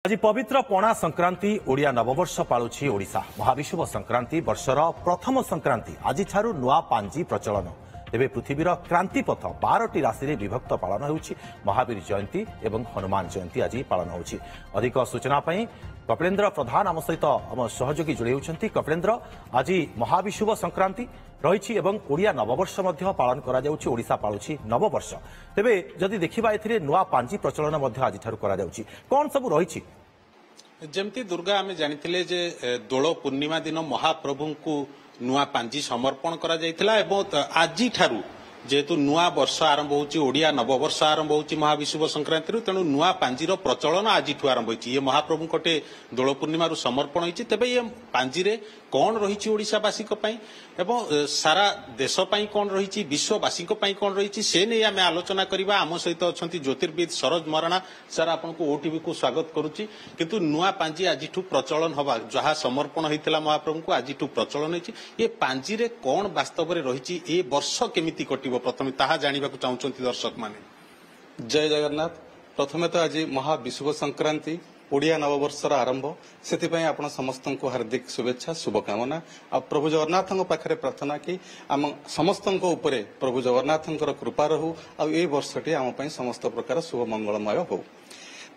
आज पवित्र पणा संक्रांति ओडिया नववर्ष पालुछि ओडिशा। महाविषुव संक्रांति वर्षर प्रथम संक्रांति आज नुआ पांजी प्रचलन। तेबे पृथ्वीर क्रांतिपथ 12टी राशि रे विभक्त पालन होउछि। महावीर जयंती एवं हनुमान जयंती आज पालन होउछि। अधिक सूचना पई कपिलेन्द्र प्रधान आम सहित आम सहयोगी जोड़ी होउछन्ति। कपिलेन्द्र, आज महाविषुव संक्रांति रही एवं ओडिया नववर्ष मध्य पालन करा जाउछि। ओडिशा पालुछि नववर्ष। तेबे जदि देखिबा एथिरे नुआ पांजी प्रचलन मध्य आज ठारू करा जाउछि। कोन सब रही? जमती दुर्गा आमे जानिथिले जे दोल पूर्णिमा दिन महाप्रभु को नुआ पांजी समर्पण करा जायथिला एवं आज ठारू जेहेतु नुआ वर्ष आरंभ होउछि, ओडिया नववर्ष आरंभ होउछि महाविषुव संक्रांति तेणु नुआ पांजीर प्रचलन आज आरंभ होइछि। ये महाप्रभु कोटे दोल पूर्णिमा समर्पण होइछि। तेबे ये पांजी रे कौन रही ओडिशावासी एवं सारा देश कौन रही विश्ववासी कौन रही से नहीं आम आलोचना करवा। आम सहित अच्छा ज्योतिर्विद सरोज मराणा सर आपको ओटीवी को स्वागत करुच्ची। किंतु नुआ पांजी आज प्रचलन हवा जहाँ समर्पण होता महाप्रभु को आज प्रचलन होती। ये पांजी रे कौन वास्तव में रही ए वर्ष केमिति कटिब प्रथम ताहा जानिबा को चाहूचंती दर्शक माने। जय जगन्नाथ। प्रथमे तो आज महाविषुव संक्रांति ओडिया नववर्षर आरंभ से आपण समस्त को हार्दिक शुभेच्छा शुभकामना। आ प्रभु जगन्नाथ पाखे प्रार्थना कि आम समस्त प्रभु जगन्नाथ कृपा रहू आ वर्षटी आम समस्त प्रकार शुभ मंगलमय हो।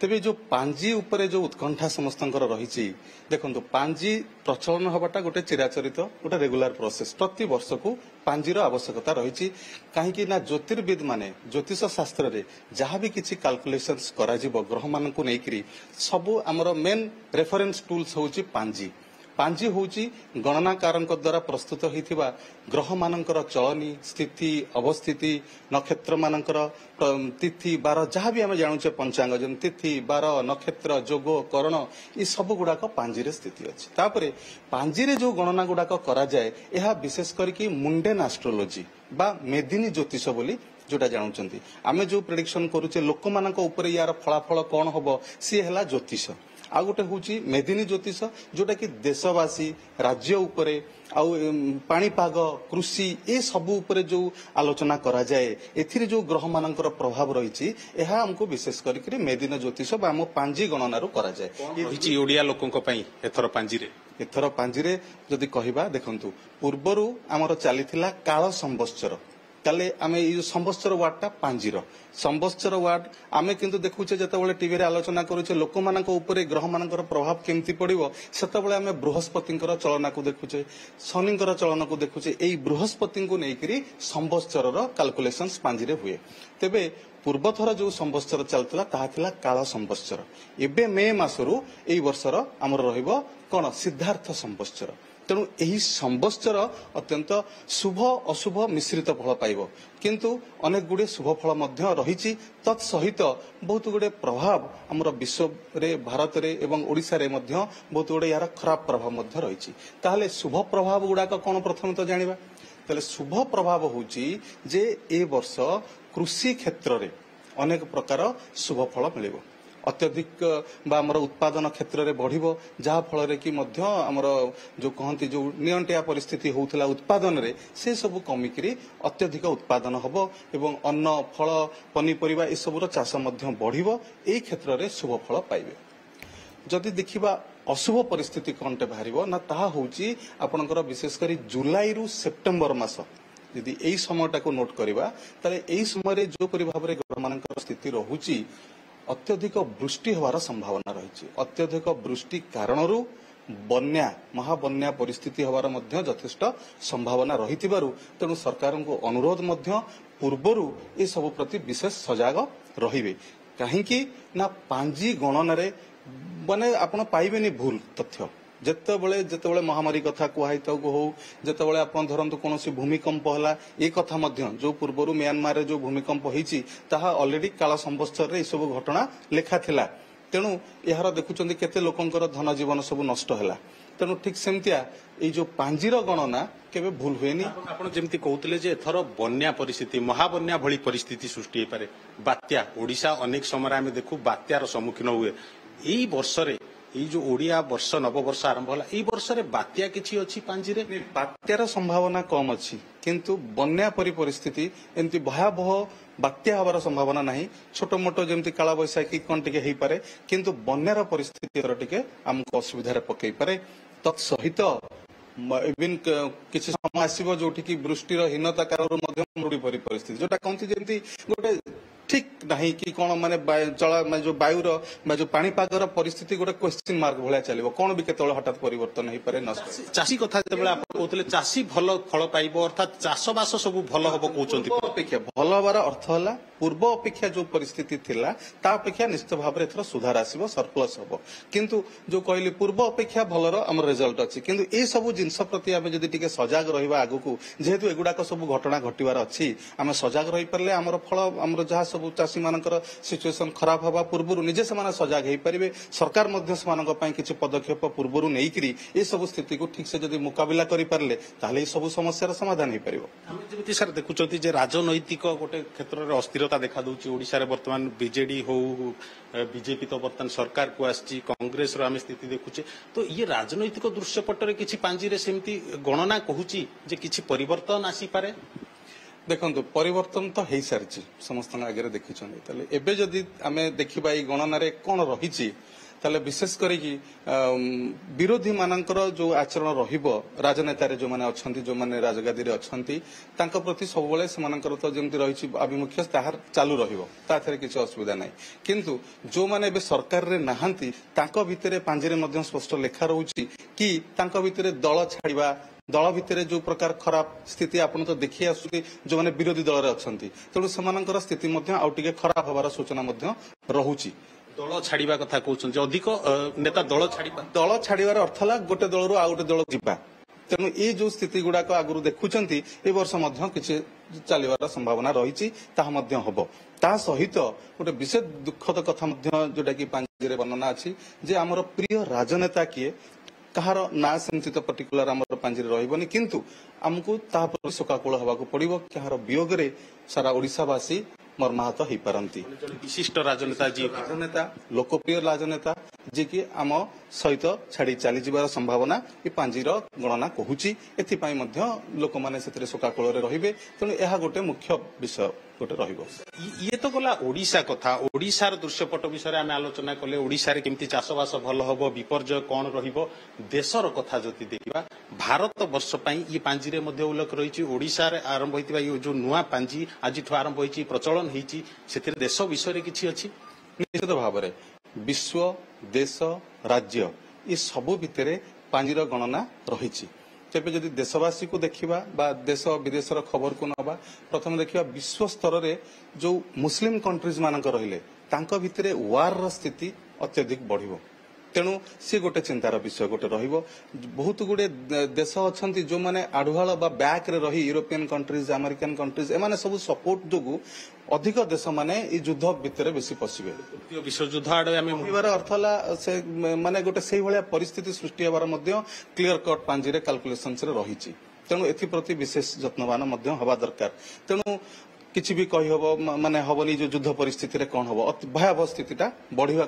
तेबे जो पांजी उपरे जो उत्कंठा समस्त रही देखो पांजी प्रचलन हवाटा गोटे चिराचरित गोटे रेगुलर प्रोसेस। प्रति वर्ष को पांजीर आवश्यकता रही कहीं ना ज्योतिर्विद माने ज्योतिष शास्त्र रे जहाँ भी किसी कैलकुलेशंस करा जिवो ग्रह मान को लेकर सबू आमर मेन रेफरेंस टूल्स होची पांजी। पांजी होची गणनाकार द्वारा प्रस्तुत होइथिबा ग्रह मानकर चलनी स्थिति अवस्थिति नक्षत्र मानकर तिथि बार जहाँ भी आम जानूचे पंचांग जन तिथि बार नक्षत्र जोग करण ये सब गुड़ाक पांजी रे स्थिति अच्छी। तापरे पांजी रे जो गणना गुड़ाक करा जाए यह विशेष करके मुंडेन एस्ट्रोलॉजी बा मेदिनी ज्योतिष बोली जोटा जानुचंती। आमे जो प्रेडिक्शन करूचे लोक मानक ऊपर यार फलाफल कौन होबो सी हैला ज्योतिष। आ गोटे हूँ मेदिनी ज्योतिष जोटा कि देशवासी राज्य उपरे आउ पाणीपाग कृषि ए सबू उपरे जो आलोचना करा जाए एथिरे जो ग्रह मानकर प्रभाव रही है हमको विशेष करके मेदिनी ज्योतिष बा आम पांजी गणनारू करा जाए। ओडिया लोकंक पई एथर पांजी रे जदि कहिबा देखंतु पूर्वरु आमर चलीथिला काल संवत्सर ताले आमे ये संवत्सर वार्डटा पांजीर संवत्सर वार्ड आमे किंतु देखुचे जतबेले टीवी रे आलोचना करूचे लोक मानक ऊपर ग्रह मानकर प्रभाव केमती पड़िबो सेतबेले आमे बृहस्पतिंकर चलन को देखुचे शनिंकर चलन को देखुचे एई बृहस्पति को नेकरी संवत्सरर कैलकुलेशंस पांजी रे हुए। तेबे पूर्वथर जो संवत्सर चलतला ताहा थिला काल संवत्सर। एबे मे मासरू एई वर्षर हमर रहइबो कोन सिद्धार्थ संवत्सर। तेणु यही संवत्सर अत्यंत शुभ अशुभ मिश्रित फल पाइब किंतु अनेक गुड़े शुभ फल मध्य रही तत्सहित बहुत गुड़े प्रभाव आमर विश्व रे भारत रे एवं ओडिशा रे मध्य बहुत गुड़े यार खराब प्रभाव मध्य रही। ताहले शुभ प्रभाव गुड़ाक कौन प्रथम तो जानिबा। ताहले शुभ प्रभाव होची जे ए वर्ष कृषि क्षेत्र रे अनेक प्रकार शुभ फल मिलिबो। अत्यधिक आमर उत्पादन क्षेत्र में बढ़ जहाँ फल कि आमर जो कहती जो नियंटिया परिस्थिति होता उत्पादन रे से सब कमिकी अत्यधिक उत्पादन हम एवं अन्न फल पनीपरिया ये सबूर चाष बढ़ यही क्षेत्र में शुभ फल पाइबे। जदि देखिबा अशुभ परिस्थिति कौनटे बाहर ना ताहा होची आपणकर विशेषकर जुलाई रु सेप्टेम्बर मास यदि यही समयटा को नोट करवा ताले यही समय जो भाव में ग्रह मान स्थिति रोची अत्यधिक वृष्टि होवार संभावना रही। अत्यधिक वृष्टि कारणरू बन्या महाबन्या परिस्थिति होवार मध्य यथेष्ट संभावना रही तेणु सरकार को अनुरोध मध्य पूर्वरु ए सब प्रति विशेष सजग रहिबे। कहीं ना पांजी गणन रे माने आपण पाइबेनी भूल तथ्य जेतेबेले महामारी कथा कहता हो जेतेबेले आपण धरंतु कोनोसी भूमिकंप हला ए कथा मध्य जो पूर्वरु म्यांमार रे जो भूमिकंप होईची ताहा ऑलरेडी काला संवत्सर रे सब घटना लेखा थिला। तेणु यार देखुचंदी केते लोकंकर धन जीवन सब नष्ट हैला। तेणु ठीक सेमतिया ए जो पांजीर गणना केबे भूल हुएनी। आपण जेमति कहउतले जे एथर बन्या परिस्थिति महाबन्या भली परिस्थिति सृष्टि हे पारे बात्या ओडिशा अनेक समय आमे देखु बात्यार सम्मुखीन हुए। एई वर्ष रे ये जो ओडिया वर्ष नववर्ष आरंभ होला वर्ष रे बात्या किछि अछि पांजी रे? बात्यार संभावना कम अछि किंतु बन्या परी परिस्थिति एमती भयावह बात्या हबार संभावना नहीं छोट मोट जमी काला बैशाखी कौन टिके हेई पारे किंतु बन्यार परिस्थिति टिके आमको असुविधा पकई पारे तत्सहित इवन किसी समय आसो जो वृष्टिर हीनता कारण मरुड़ी परी परिस्थिति जोटा कहती जमी गोटे ठीक नहीं कि कौन माने जल जो वायुर जो पाणीपागर परिस्थिति गोटे क्वेश्चन मार्क भाया चलो कौन भी केतल हठात परिवर्तन हो पारे चाषी कथा कहते चाषी भल फल पाइब अर्थात चाषबास सब भल हम कहते अपेक्षा भल हबार अर्थ है पूर्व अपेक्षा जो परिस्थिति थिला ता अपेक्षा निश्चित भाव में एथर सुधार आसीबो सरप्लस होबो किंतु जो कहली पूर्व अपेक्षा भलर आम रिजल्ट अच्छी किंतु ए सब जिनस प्रति आम जदि टिके सजग रहिबा आगु जेहेतु एगुड़ाक सब घटना घटिबार अच्छी आम सजग रही पारे आमर फल आमर जहाँ सब चाषी मानकर सिचुएशन खराब हवा पूर्व निजे से सजग हो पारे सरकार किसी पदक्षेप पूर्व नहीं ये सब स्थिति को ठीक से जदि मुकाबिला करें ताले सब समस्यार समाधान हो पारे सर देखुं राजनैतिक गोटे क्षेत्र में अस्थिरता देखा दूसरी बर्तमान बीजेडी हो बीजेपी तो बर्तमान सरकार को आसी कांग्रेस आम स्थिति देखुचे तो ये राजनैतिक दृश्यपटर किसी पांजी सेमती गणना कहूची जे किसी परिवर्तन आसी पारे देखो परिवर्तन तो हो सारी समस्त आगे देखुं एवं जदि आम देखा गणन कौन रही विशेष करी विरोधी मानकर जो आचरण रहिबो राजनेतारे जो माने अछंती जो माने राजगादी रे अछंती तांका प्रति सब बेले सेमानकर तो जेमति रहिछि अभिमुख्य ताहार चालू रहिबो ताथरे किछि असुविधा नै किंतु जो माने बे सरकार रे नाहंती तांका भितरे पांजिरे मध्य स्पष्ट लेखा रहउछि कि तांका भितरे दल छाड़िबा दल भितर जो प्रकार खराब स्थिति आपन तो देखि आसुति जो माने विरोधी दल रे अछंती तेणु सेमानकर स्थिति मध्य आउ टिके खराब होबार सूचना मध्य रहउछि दल छाड़िबा कथा कहउछन अधिक नेता दल छाड़िबार अर्थ है गोटे दल रु आ गोटे दल जीवा तेणु ये जो स्थिति गुड़ाक आगु देखुंत ए वर्ष किसी चलवार संभावना रही हम ता सहित गोटे विशेष दुखद कथा जोटा कि पांजी वर्णना अच्छी जे आमर प्रिय राजनेता किए कहार ना सेमती तो पर्टिकुलर आम पांजी रही किंतु आमको शोकाकूल हवा पड़ो कहार वियोग सारा ओडिशावासी मर्माहत हो पारती विशिष्ट राजनेता जी राजनेता लोकप्रिय राजनेता जी की आम सहित छाड़ी चली जावार संभावना ये पांजीर गणना कहूची एथिपाई लोक मैंने शोकाकूल रे तेणु यह गोटे मुख्य विषय गोटे रहिबो ये तो गला ओडिशा कथा ओडिशार दृश्यपट विषय आम आलोचना कले ओडिशा रे केमती चाषबास भल हबो विपर्यय कौन रहिबो देशर कथा जति देखिबा भारत वर्ष पई ये पांजी रे मध्ये उल्लेख रहिछि ओडिशा रे आरंभ होइतिबा ये जो नुआ पांजी आज आरंभ होइछि प्रचलन होइछि सेतिर देश विषय रे किछि अछि निश्चित भाव में विश्व देश राज्य ये सबु भितरे पांजीर गणना रहिछि तेज जदि देशवासी को देखा देश विदेशर खबर को नवा प्रथम देखा विश्व स्तर में जो मुस्लिम कंट्रीज मानक रहिले भितर वार स्थिति अत्यधिक बढ़िबो तेणु सी गोटे चिंतार विषय गोटे रहिबो बहुत गुड़े देश अच्छा जो मैंने आढ़ुआल बैक रे रही यूरोपियन कंट्रीज अमेरिकन कंट्रीज एमाने सब सपोर्ट जो अधिक देश माने युद्ध भितर बेसी पशिबे विश्वयुद्ध आड़े अर्थ है माने गोटे से भाया परिस्थिति सृष्टि होबार क्लीयर कट पांजी कैलकुलेशन रही तेणु एप्रति विशेष जत्नवान हवा दरकार तेणु किसी भी कही हम माने हबनी जो युद्ध परिस्थिति रे कौन हम भयावह स्थितिटा बढ़िया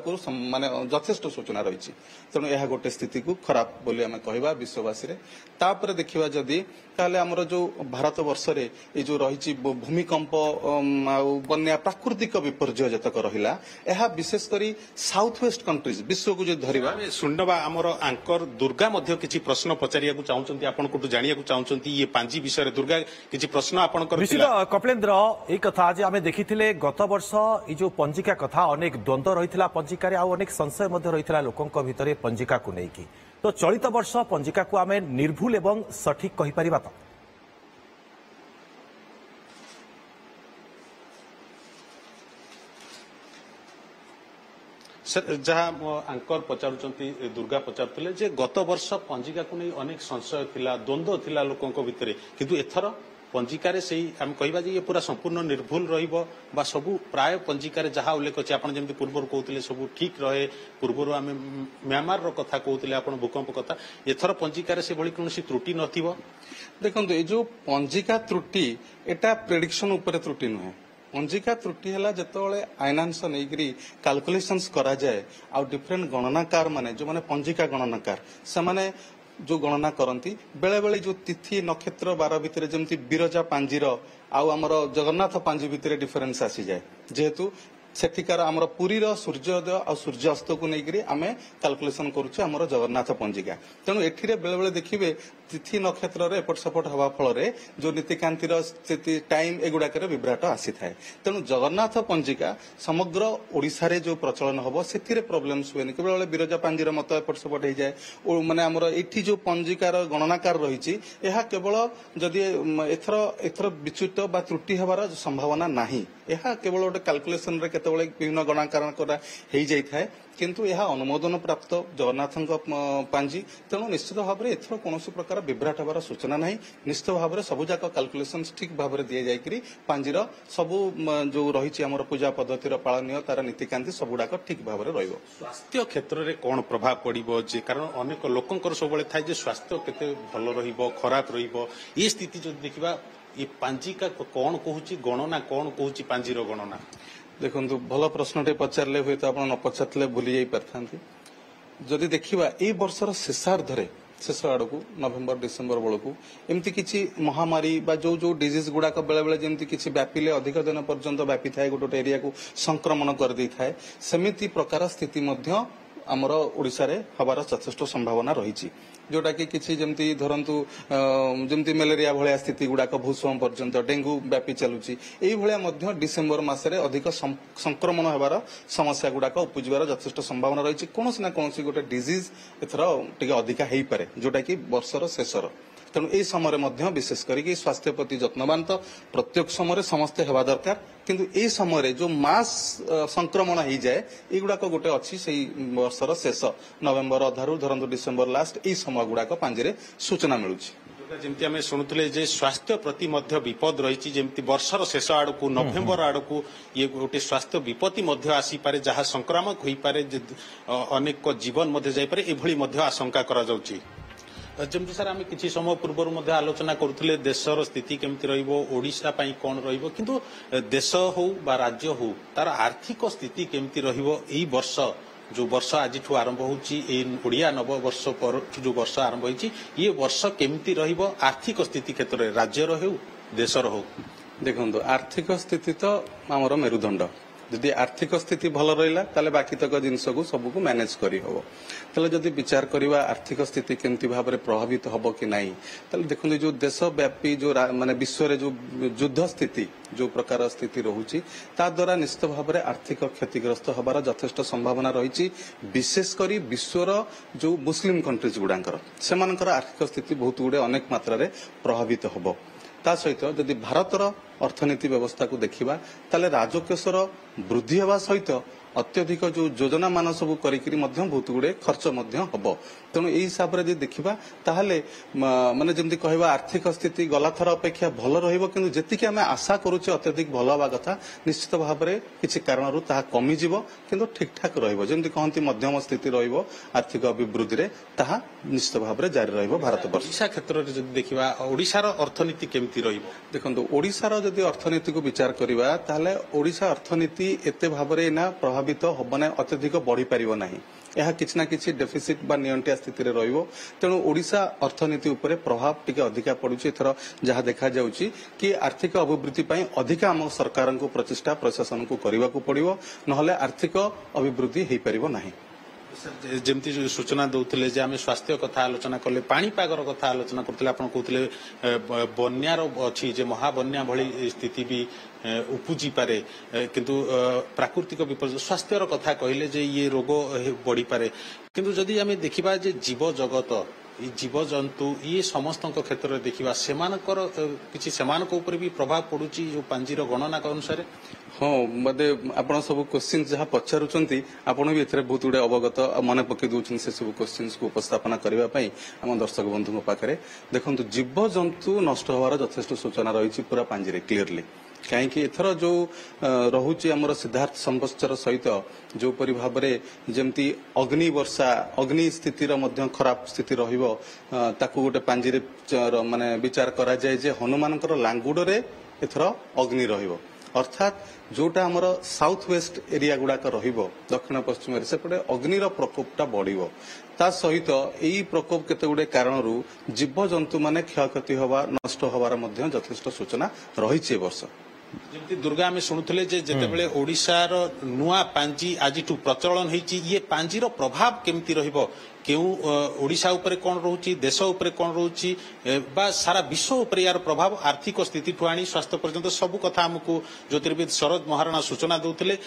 माने यथेष्ट सूचना रही तेणु यह गोटे स्थिति को खराब बोली आम कहवा विश्ववासी तापर देखा जदि ताले आमर जो भारत वर्ष रे ये जो रही भूमिकंप बन्या प्राकृतिक विपर्यय जतक रहिला यह विशेषकर साउथ वेस्ट कंट्रीज विश्व को जो धरिबा सुनवा आमर आंकर दुर्गा मध्य किछि प्रश्न पचारिया चाहूँगी आपण को जानिया चाहूँगी ये पांजी विषय दुर्गा किछि प्रश्न आपण कपिलेन्द्र এই কথা যে আমি দেখিলে গত বর্ষ এই যে পঞ্জিকা কথা অনেক দ্বন্দ্ব রহিলা পঞ্জিকারে আর অনেক সংশয় মধ্যে রহিলা লোকଙ୍କ ভিতরে পঞ্জিকাକୁ নেইকি তো চলিত বর্ষ পঞ্জিকাକୁ আমি নির্ভুল এবং সঠিক কহি পারিবা তো जहाँ आंकर पचारुचंती दुर्गा पचारुले जे गत वर्ष पंजिका नहीं अनेक संशय थिला द्वंद्व थिला लोकंक भितरे किंतु एथर पंजिकार से आम कहवा ये पूरा संपूर्ण निर्भुल रहिबो बा सबु प्राय पंजिकार जहाँ उल्लेख अच्छे आप जमी पूर्व कहते सब ठीक रहे पूर्व आम म्यांमार कथा कहते आप भूकंप कथा एथर पंजिकार से भली कौन त्रुटि नथिबो देखो ये जो पंजिका त्रुटि एटा प्रेडिक्शन उपर त्रुटि नुहे पंजिका त्रुटि है जिते फाइनान्स नहीं कैलकुलेशंस करा जाए आ डिफरेंट गणनाकार माने जो माने पंजिका गणनाकार से माने जो गणना करती बेले बेले जो तिथि नक्षत्र बार भितर जमती बिरजा पांजीर आउ आमर जगन्नाथ पांजी भितर डिफरेन्स आसी जाए जेहेतु सेठिकार आमर पुरीर सूर्योदय और सूर्यास्त को लेकर आम कैलकुलेशन करुचे आमर जगन्नाथ पंजिका तेणु एठिरे बेले बेले देखिए तिथि नक्षत्र एपट सेपट हवा फल जो नीतिकांतिर स्थिति टाइम एगुड़ाक विभ्राट आसी थाए तेणु जगन्नाथ पंजिका समग्र ओडिशा रे जो प्रचलन हम से प्रोब्लेम्स हुए केवल बिरजा पांजीर मत एपट सेपट हो जाए माने आमर एठी जो पंजिकार गणनाकार रही केवल जदि एथर विच्युत बा त्रुटि हबार संभावना नहीं यह केवल गोटे कैलकुलेशन रे केतबेले विभिन्न गणनाकार करा हो जाए किंतु यह अनुमोदन प्राप्त जगन्नाथ पांजी तेणु निश्चित भाव में एथर कौन प्रकार विभ्राट हबार सूचना नहीं निश्चित भाव में सबुजाक कैलकुलेशन ठीक भाव में दि जाए पांजीर सबू जो रही आम पूजा पद्धतिर पालन तार नीतिकांति सबुड़ाक ठीक भाव में रहिबो। स्वास्थ्य क्षेत्र में कौन प्रभाव पड़ो जे कारण अनेक लोकंकर सब थाए स्वास्थ्य केते भल रहिबो खराब रहिबो ये स्थिति जो देखा ये पांजिका कौन कहूँ गणना कौन कहूँ पांजीर गणना देखो भल प्रश्नटे पचारे हुए तो आप न पचारे भूली जाई पारथांती जदि देखिबा ए वर्षर शेषार्धरे शेष आड़ को नवेम्बर डिसेम्बर बेलू एमती किसी महामारी बा जो जो डिजीज गुड़ाक बेले बेले जमती किसी व्यापिले अधिक दिन पर्यंत व्यापी थाए गोटे एरिया को संक्रमण कर दी थाए सेमिति प्रकार स्थिति मध्य आमर ओडिशा रे हबार यथेष्ट संभावना रही जोटा कि किसी जमती धरंतु जमती मलेरिया भलिया स्थिति गुड़ाक भूसम पर्यंत डेंगू व्यापी चलुची एई भलिया मध्य डिसेम्बर मासरे अधिक संक्रमण हेबार समस्या गुड़ाक उपजिबार यथेष्ट संभावना रही कौन ना कौन गोटे डिजीज एथर टिके अधिका हेई पारे जोटा कि वर्षर शेषर तेणु यह समय मध्य विशेष करके स्वास्थ्य प्रति जत्नवान तो प्रत्येक समय समस्ते हेबा दरकार किंतु ए समय जो मास संक्रमण हो जाए युड़ाक गोटे अच्छी से वर्षर शेष नवेम्बर अधारू धरंतु डिसेम्बर लास्ट यही समय गुड़ाक पांजिरे सूचना मिलूँ जमती आम शुणुले जे स्वास्थ्य प्रति मध्य विपद रही जमती वर्षर शेष आड़ को नवेम्बर आड़ को ये गोटे स्वास्थ्य विपत्ति आसीपे जहाँ संक्रामक हो पारे अनेक जीवन मध्य जापे एभली आशंका करा जाउची जमती सर आम किसी समय पूर्व आलोचना करुले देशर स्थिति केमती रहा कौन रु देश हो बा राज्य हो तार आर्थिक स्थिति केमती रही वर्ष जो वर्ष आज आरंभ होड़िया नववर्ष पर जो वर्ष आरंभ हो ये वर्ष केमती आर्थिक स्थिति क्षेत्र में राज्यर हो देशर हो देखो आर्थिक स्थिति तो आमर मेरुदंड जदि आर्थिक स्थिति भल रहा ताले बाकी तक जिनस को सबको मैनेज करी हबो ताले जदि विचार करवा आर्थिक स्थिति केमती भाव में प्रभावित हबो कि नहीं ताले देखो जो देशव्यापी जो माने विश्व रे जो युद्ध स्थिति जो प्रकार स्थिति रहुची ता द्वारा निश्चित भाव में आर्थिक क्षतिग्रस्त हबार यथेष्ट संभावना रही विशेषकर विश्वर जो मुस्लिम कंट्रीज गुड़ाकर सेमानकर आर्थिक स्थिति बहुत गुड़े अनेक मात्रा रे प्रभावित हबो ता सहित जदि भारतर अर्थनीति व्यवस्था को देखिबा ताले राजकोषर वृद्धि हवा सहित अत्यधिक जो योजना मान सब करिकरी मध्य बहुत गुड़े खर्च हम तेणु यही हिसाब से देखा ताहले माने जमती कहवा आर्थिक स्थिति गला थर अपेक्षा भल रहिबो किंतु जेतिके आमे आशा करूचे अत्यधिक भल हवा कथा निश्चित भाव में किसी कारणरू ताहा कमी जीवो किंतु ठीक ठाक रहिबो जेमती कहंती मध्यम स्थिति रहिबो आर्थिक अभिवृद्धि रे ताहा निश्चित भाव में जारी रहिबो भारत वर्ष ओडिशा क्षेत्र रे जदि देखिबा ओडिशार अर्थनीति केमती रहिबो देखंतु ओडिशार जदि अर्थनीति को विचार करिबा ताहले ओडिशा अर्थनीति एते भाव में ना प्रभावित हब ना अत्यधिक बढ़ी पारिबो नाही यह किसी ना किसी डेफिसिट बा नियंत्रित स्थिति रे रहिबो तेणु ओडिशा अर्थनीति उपरे प्रभाव टिके अधिका पड़ुछि एथर जहाँ देखा जाउछि कि आर्थिक अभिवृद्धि पई अधिका आम सरकार को प्रचेष्टा प्रशासन को करबा को पड़िबो नहले आर्थिक अभिवृद्धि हेई परिबो नाही जमती सूचना दौले आम स्वास्थ्य कथा आलोचना कले पाणीपागर कथा आलोचना करते आप कहते बन्यार अच्छी जे महाबन्या भली स्थिति भी उपजी पारे किंतु प्राकृतिक विपर्य स्वास्थ्यर कथा कहले जे ये रोग बढ़ी पारे किंतु जदि आम देखा जीव जगत जीव जंतु ये समस्त क्षेत्र में देखा से भी प्रभाव पड़ुची जो पांजीर गणना अनुसार हाँ मते आपण सब क्वेश्चन जहाँ पचारुचंती आपण भी एथरे बहुत गुडे अवगत मन पकई दउछन से सब क्वेश्चन को उपस्थापना करबा पई हम दर्शक बंधु पाखरे देखंतु जीव जंतु नष्ट होवार यथेष्ट सूचना रही पूरा पांजीरे क्लियरली कहीं एथर जो रहुची हमर सिद्धार्थ संवत्सर सहित जो परि भाव में जमती अग्नि वर्षा अग्नि स्थितिर मध्य खराब स्थिति रहिबो ताकू गोटे पांजीरे माने विचार करा जाय जे हनुमानकर लांगुडरे एथर अग्नि रहिबो अर्थात जोटा आमर साउथ वेस्ट एरिया गुड़ाक दक्षिण पश्चिम सेपटे अग्निर प्रकोपटा बढ़िबो ता सहित यही प्रकोप केते गुडे कारणरू जीवजंतु माने क्षयक्षति हवा नष्ट हवार मध्य यथेष्ट सूचना रही वर्ष जेमती दुर्गा आम शुणुले जेतेबेले ओडिशार नुआ पांजी आज प्रचलन होती ये पांजीर प्रभाव केमती रहिबो केउ ओडिशा उपरे कोन रहउची देश उपरे कोन रहउची बा सारा विश्व उपरे यार प्रभाव आर्थिक स्थिति ठु आनी स्वास्थ्य पर्यंत सब कथा हमकु ज्योतिर्विद शरद महाराणा सूचना दउतले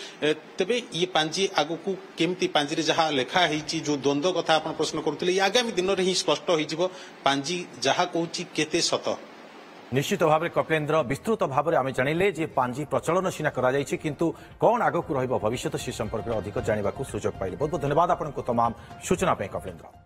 तबे ये पांजी आगु केमती पांजी रे जहा लेखा हेची जो द्वंद्व कथा आपण प्रश्न करथले ये आगामी दिन रे ही स्पष्ट होइजिवो पांजी जहा कहउची केते सत निश्चित भाव में कपिलेन्द्र विस्तृत भाव में आम जानिले जे पांजी प्रचलन सीना कराଯାଇଛି किंतु कौन आगक रहिबो भविष्यत से संपर्क में अधिक जानिबाकू सुजोग पाइले बहुत बहुत धन्यवाद आपनको तमाम सूचना पे कपिलेन्द्र।